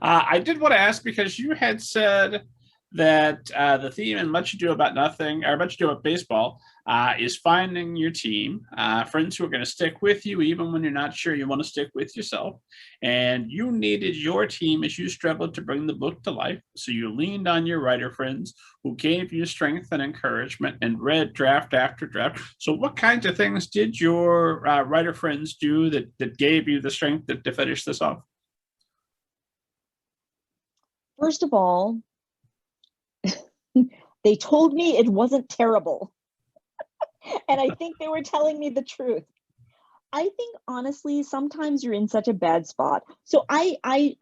I did want to ask because you had said that the theme in Much Ado About Nothing, or Much Ado About Baseball, is finding your team, friends who are going to stick with you even when you're not sure you want to stick with yourself. And you needed your team as you struggled to bring the book to life. So you leaned on your writer friends who gave you strength and encouragement and read draft after draft. So what kinds of things did your writer friends do that gave you the strength to finish this off? First of all, they told me it wasn't terrible. And I think they were telling me the truth. I think honestly, sometimes you're in such a bad spot. So I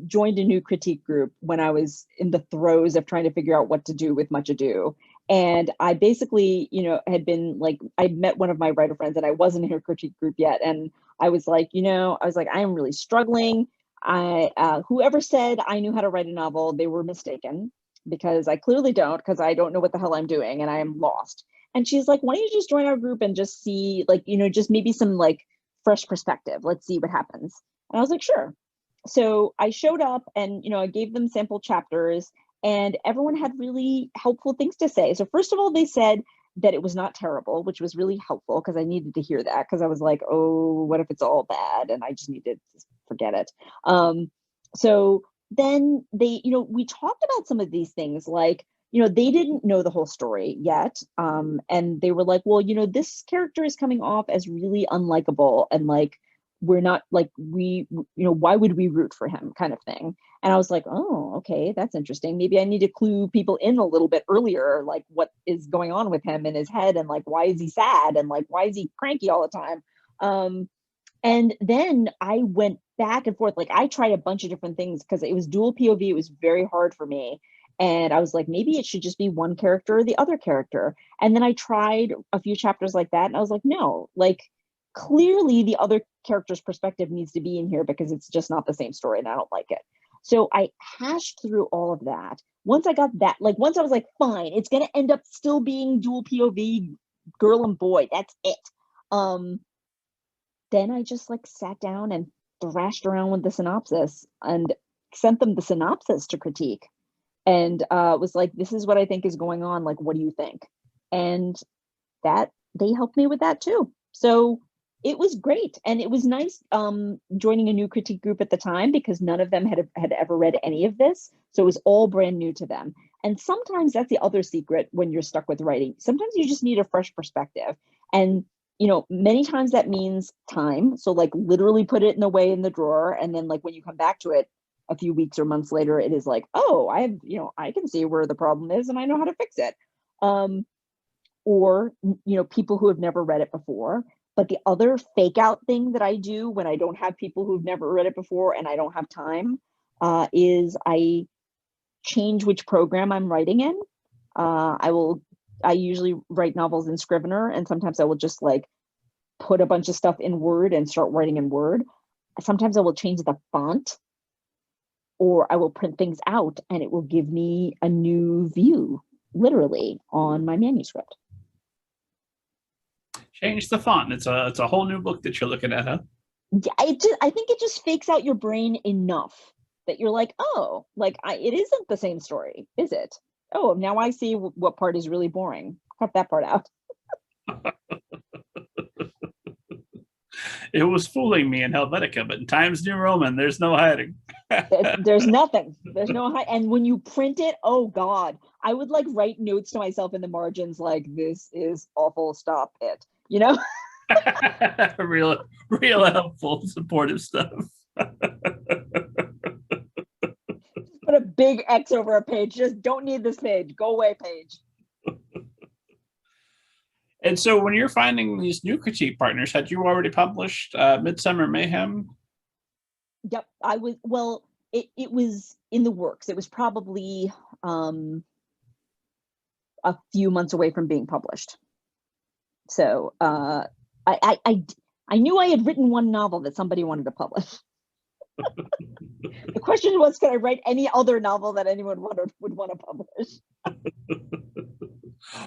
joined a new critique group when I was in the throes of trying to figure out what to do with Much Ado. And I basically, had been like, I met one of my writer friends and I wasn't in her critique group yet. And I was like, I am really struggling. Whoever said I knew how to write a novel, they were mistaken, because I clearly don't, because I don't know what the hell I'm doing and I am lost. And she's like, why don't you just join our group and just see, just maybe some fresh perspective. Let's see what happens. And I was like, sure. So I showed up and, I gave them sample chapters and everyone had really helpful things to say. So first of all, they said that it was not terrible, which was really helpful because I needed to hear that, because I was like, oh, what if it's all bad? And I just needed to forget it. So then they, we talked about some of these things, like, they didn't know the whole story yet. And they were like, well, this character is coming off as really unlikable. And we're not why would we root for him, kind of thing. And I was like, oh, okay, that's interesting. Maybe I need to clue people in a little bit earlier, like what is going on with him in his head and why is he sad and why is he cranky all the time? And then I went back and forth. I tried a bunch of different things because it was dual POV. It was very hard for me. And I was like, maybe it should just be one character or the other character. And then I tried a few chapters like that. And I was like, no, clearly the other character's perspective needs to be in here because it's just not the same story and I don't like it. So I hashed through all of that. Once I got that, once I was like, fine, it's going to end up still being dual POV, girl and boy. That's it. Then I just sat down and thrashed around with the synopsis and sent them the synopsis to critique. And was like, this is what I think is going on. What do you think? And that they helped me with that too. So it was great. And it was nice joining a new critique group at the time, because none of them had ever read any of this. So it was all brand new to them. And sometimes that's the other secret when you're stuck with writing. Sometimes you just need a fresh perspective. And, many times that means time. So literally put it in the drawer. And then when you come back to it, a few weeks or months later, it is like, oh, I can see where the problem is and I know how to fix it. Or, people who have never read it before. But the other fake out thing that I do when I don't have people who've never read it before and I don't have time is I change which program I'm writing in. I usually write novels in Scrivener, and sometimes I will just put a bunch of stuff in Word and start writing in Word. Sometimes I will change the font, or I will print things out and it will give me a new view, literally, on my manuscript. Change the font. It's a whole new book that you're looking at, huh? Yeah, I think it just fakes out your brain enough that you're like, oh, it isn't the same story, is it? Oh, now I see what part is really boring. Cut that part out. It was fooling me in Helvetica, but in Times New Roman, there's no hiding. There's nothing. There's no hide. And when you print it, oh God, I would write notes to myself in the margins this is awful, stop it. Real helpful, supportive stuff. Put a big X over a page. Just don't need this page. Go away, page. And so when you're finding these new critique partners, had you already published Midsummer Mayhem? Yep, I was. Well, it was in the works. It was probably a few months away from being published. So I knew I had written one novel that somebody wanted to publish. The question was, could I write any other novel that anyone would want to publish?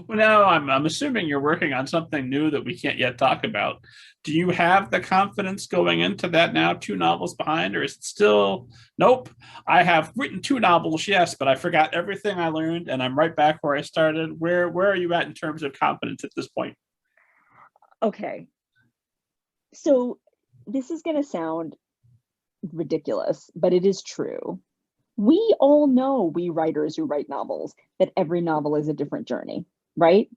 Well, now I'm assuming you're working on something new that we can't yet talk about. Do you have the confidence going into that now, 2 novels behind, or is it still, nope, I have written 2 novels, yes, but I forgot everything I learned and I'm right back where I started. Where are you at in terms of confidence at this point? Okay, so this is going to sound ridiculous, but it is true. We all know, we writers who write novels, that every novel is a different journey, right?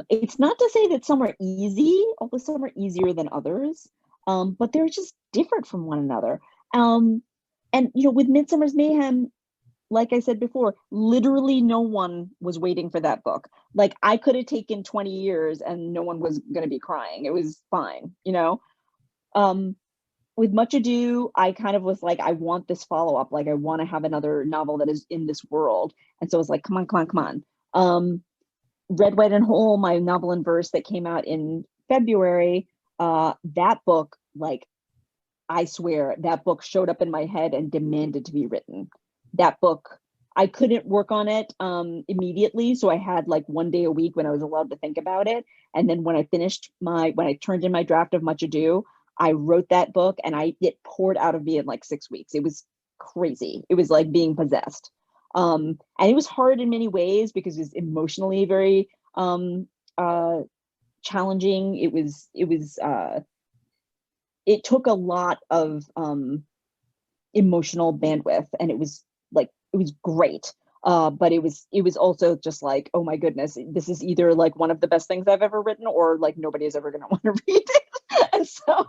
It's not to say that some are easy, although some are easier than others, but they're just different from one another. And with Midsummer's Mayhem, like I said before, literally no one was waiting for that book. Like, I could have taken 20 years and no one was going to be crying. It was fine. With Much Ado, I kind of was like, I want this follow-up. Like, I want to have another novel that is in this world. And so I was like, come on, come on, come on. Red, White, and Whole, my novel in verse that came out in February, that book, like, I swear, that book showed up in my head and demanded to be written. That book, I couldn't work on it immediately. So I had like 1 day a week when I was allowed to think about it. And then when I turned in my draft of Much Ado, I wrote that book and it poured out of me in like 6 weeks. It was crazy. It was like being possessed. And it was hard in many ways because it was emotionally very challenging. It took a lot of emotional bandwidth, and it was great. But it was also just like, oh my goodness, this is either like one of the best things I've ever written, or like nobody is ever going to want to read it. And so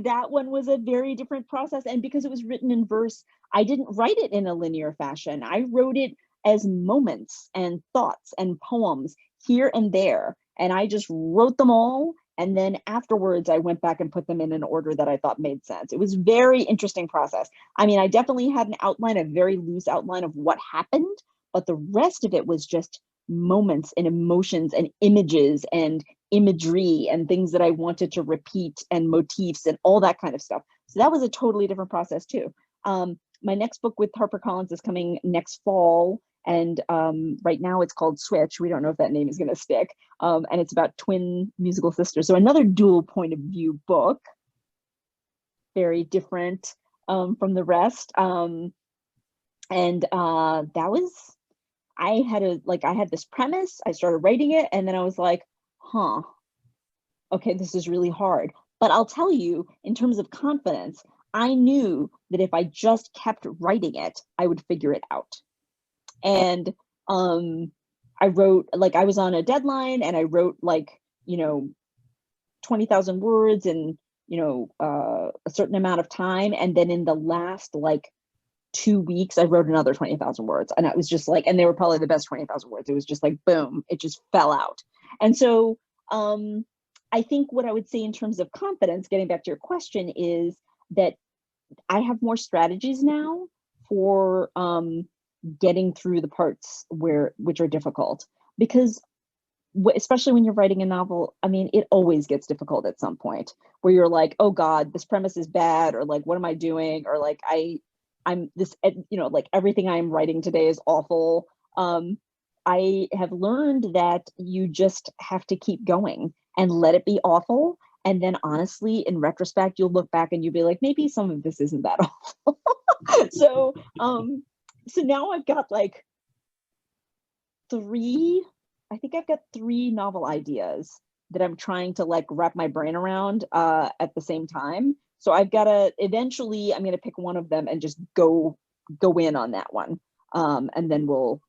that one was a very different process. And because it was written in verse, I didn't write it in a linear fashion. I wrote it as moments and thoughts and poems here and there. And I just wrote them all. And then afterwards, I went back and put them in an order that I thought made sense. It was a very interesting process. I mean, I definitely had an outline, a very loose outline of what happened, but the rest of it was just moments and emotions and images and imagery and things that I wanted to repeat and motifs and all that kind of stuff. So that was a totally different process too. My next book with HarperCollins is coming next fall. And right now it's called Switch. We don't know if that name is going to stick. And it's about twin musical sisters. So another dual point of view book, very different from the rest. And that was, I had this premise, I started writing it, and then I was like, okay, this is really hard. But I'll tell you, in terms of confidence, I knew that if I just kept writing it, I would figure it out. And I wrote, like, I was on a deadline, and I wrote 20,000 words in a certain amount of time. And then in the last 2 weeks, I wrote another 20,000 words, and I was just like, and they were probably the best 20,000 words. It was just like, boom, it just fell out. And so I think what I would say in terms of confidence, getting back to your question, is that I have more strategies now for getting through the parts which are difficult, because especially when you're writing a novel, I mean, it always gets difficult at some point where you're like, oh God, this premise is bad, or like, what am I doing? Or like, I'm this, like everything I'm writing today is awful. I have learned that you just have to keep going and let it be awful. And then honestly, in retrospect, you'll look back and you'll be like, maybe some of this isn't that awful. So now I've got I think I've got 3 novel ideas that I'm trying to wrap my brain around at the same time. So I'm going to pick one of them and just go in on that one. And then we'll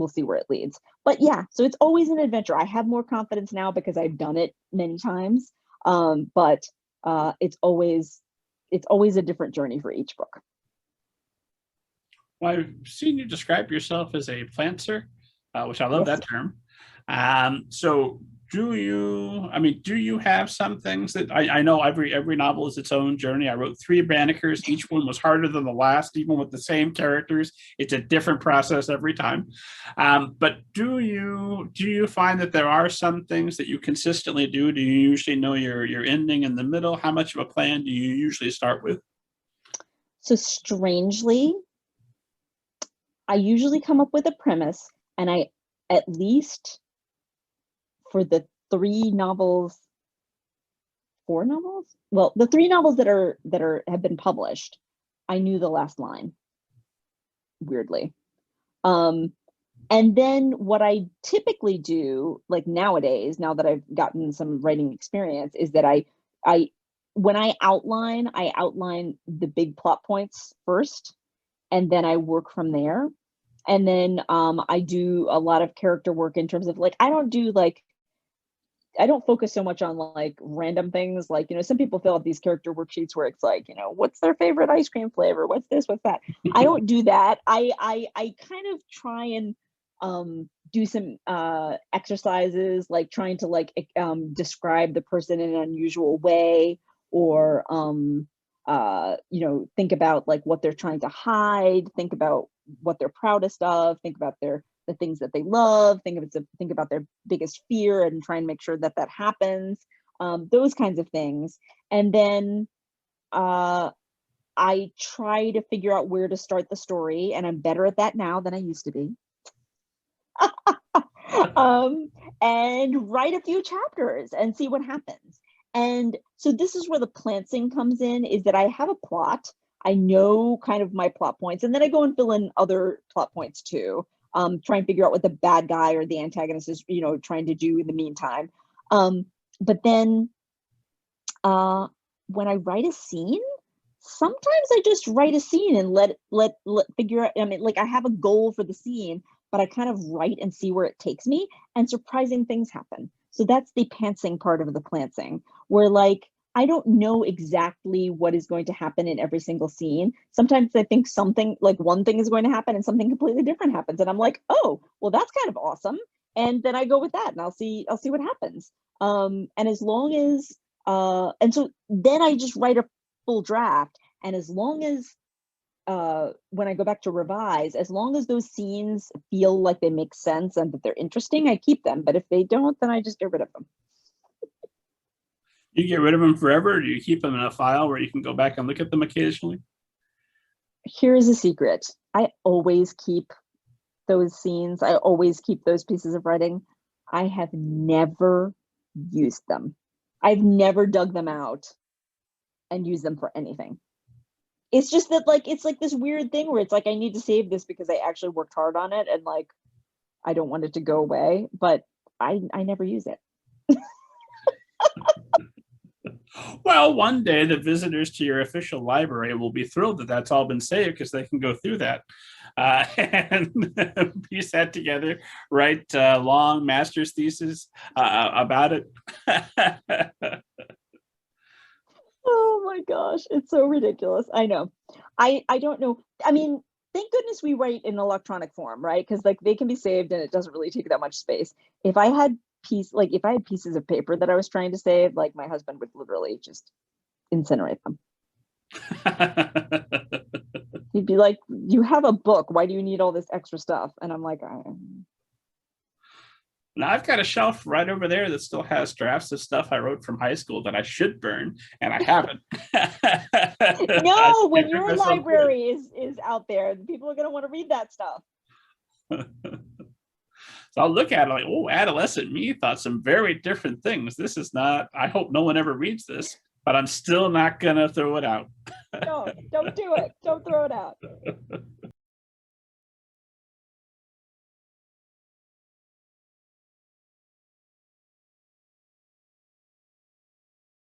see where it leads. But yeah, so it's always an adventure. I have more confidence now because I've done it many times. But it's always a different journey for each book. Well, I've seen you describe yourself as a plantser, which I love that term. So do you have some things that I know every novel is its own journey. I wrote 3 Bannikers. Each one was harder than the last, even with the same characters. It's a different process every time. But do you find that there are some things that you consistently do? Do you usually know your ending in the middle? How much of a plan do you usually start with? So strangely, I usually come up with a premise, and I at least for the 3 novels, 4 novels. Well, the 3 novels that have been published, I knew the last line. Weirdly. And then what I typically do, like nowadays, now that I've gotten some writing experience, is that when I outline the big plot points first, and then I work from there. And then I do a lot of character work in terms of like, I don't focus so much on like random things. Like, some people fill out these character worksheets where it's like, what's their favorite ice cream flavor? What's this, what's that? I don't do that. I kind of try and do some exercises, like trying to like describe the person in an unusual way, or think about like what they're trying to hide, think about what they're proudest of, think about the things that they love, think about their biggest fear, and try and make sure that happens. Those kinds of things. And then I try to figure out where to start the story, and I'm better at that now than I used to be. And write a few chapters and see what happens. And so this is where the planting comes in, is that I have a plot. I know kind of my plot points, and then I go and fill in other plot points too. Try and figure out what the bad guy or the antagonist is, trying to do in the meantime. But then when I write a scene, sometimes I just write a scene and let figure out. I mean, like I have a goal for the scene, but I kind of write and see where it takes me, and surprising things happen. So that's the pantsing part of the planting, where like I don't know exactly what is going to happen in every single scene. Sometimes I think something like one thing is going to happen and something completely different happens, and I'm like, oh, well, that's kind of awesome. And then I go with that, and I'll see what happens. And as long as and so then I just write a full draft, and as long as when I go back to revise, as long as those scenes feel like they make sense and that they're interesting, I keep them. But if they don't, then I just get rid of them. You get rid of them forever, or do you keep them in a file where you can go back and look at them occasionally? Here's a secret. I always keep those scenes. I always keep those pieces of writing. I have never used them. I've never dug them out and used them for anything. It's just that like it's like this weird thing where it's like I need to save this because I actually worked hard on it, and like I don't want it to go away, but I never use it. Well, one day the visitors to your official library will be thrilled that that's all been saved, because they can go through that and piece that together, write long master's thesis about it. Oh my gosh, it's so ridiculous. I know. I don't know. I mean, thank goodness we write in electronic form, right? Because like they can be saved and it doesn't really take that much space. If I had pieces of paper that I was trying to save, like my husband would literally just incinerate them. He'd be like, you have a book, why do you need all this extra stuff? And I'm like, Now I've got a shelf right over there that still has drafts of stuff I wrote from high school that I should burn, and I haven't. No, when your library is out there, people are going to want to read that stuff. So I'll look at it like, oh, adolescent me thought some very different things. This is not, I hope no one ever reads this, but I'm still not going to throw it out. Don't do it. Don't throw it out.